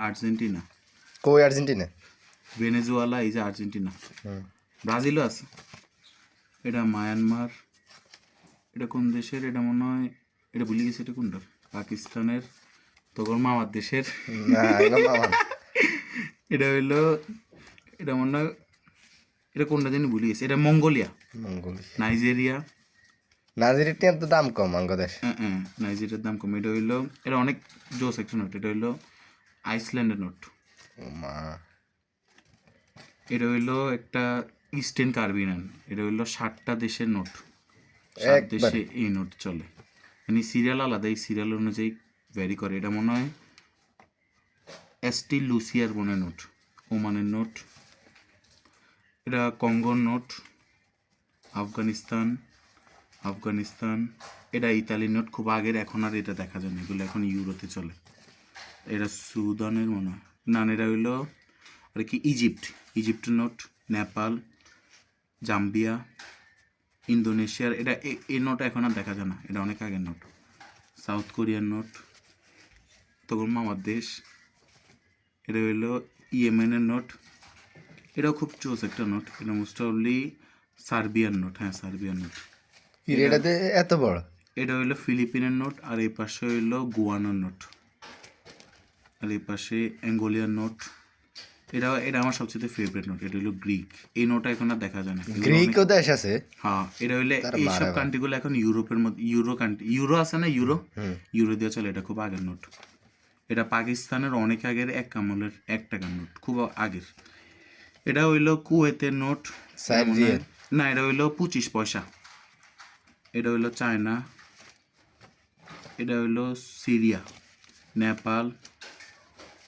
Argentina, কই Argentina? Venezuela, এই যে আর্জেন্টিনা, ব্রাজিলও আছে। এটা মায়ানমার, এটা কোন দেশের? এটা মনে হয়, এটা ভুলে গেছি, এটা কোনটার? পাকিস্তানের, তখন মামার দেশের। না এগুলো মামা এটা হইলো, এটা মনে হয়, এটা কোনটা জানি ভুলে গেছি। এটা মঙ্গোলিয়া, মঙ্গোলিয়া। নাইজেরিয়া। নাইজেরিয়ার টিয়ার তো দাম কম বাংলাদেশ। হ্যাঁ, নাইজেরিয়ার দাম কম। এটা হইলো, এটা অনেক জোস একটা নোট। এটা হইলো আইসল্যান্ডের নোট। ও মা, এটা হইলো একটা ইস্টার্ন কার্বিনান। এটা হইলো 60টা দেশের নোট, 7 দেশে এই নোট চলে। মানে সিরিয়াল আলাদা, এই সিরিয়াল অনুযায়ী ভ্যারি করে। এটা মনে হয় এসটি লুসিয়ার মনে নোট, ওমানের নোট। এটা কঙ্গোর নোট, আফগানিস্তান। এটা ইতালির নোট, খুব আগের, এখন আর এটা দেখা যায় না, এগুলো এখন ইউরোতে চলে। এটা সুদানের মনে হয়, না এটা হইলো আর কি ইজিপ্টের নোট, নেপাল, জাম্বিয়া, ইন্দোনেশিয়ার। এটা এই নোট এখন আর দেখা যায় না, এটা অনেক আগের নোট। সাউথ কোরিয়ার নোট, তখন মামার দেশ। এটা হইলো ইয়েমেনের নোট, এটাও খুব চোস একটা নোট। এটা মোস্ট অফলি সার্বিয়ান নোট, হ্যাঁ সার্বিয়ান নোট। এটাতে এত বড়? এটা হইলো ফিলিপিনের নোট, আর এই পাশে হইলো গোয়ানার নোট, আর এই পাশে অ্যাঙ্গোলিয়ার নোট। এটা আমার সবচেয়ে ফেভারিট নোট। এটা হলো গ্রিক, এই নোটটা এখন আর দেখা যায় না। গ্রিকও দেশ আছে? হ্যাঁ, এটা হইলে এইসব কান্ট্রিগুলো এখন ইউরোপের মধ্যে, ইউরো আছে না, ইউরো দিয়ে চলে। এটা খুব আগের নোট। এটা পাকিস্তানের অনেক আগের, 1 আমলের 1 টাকার নোট, খুব আগের। এটা হইলো কুয়েতের নোট, না এটা হইলো 25 পয়সা। এটা হইলো চায়না, এটা হইলো সিরিয়া, নেপাল,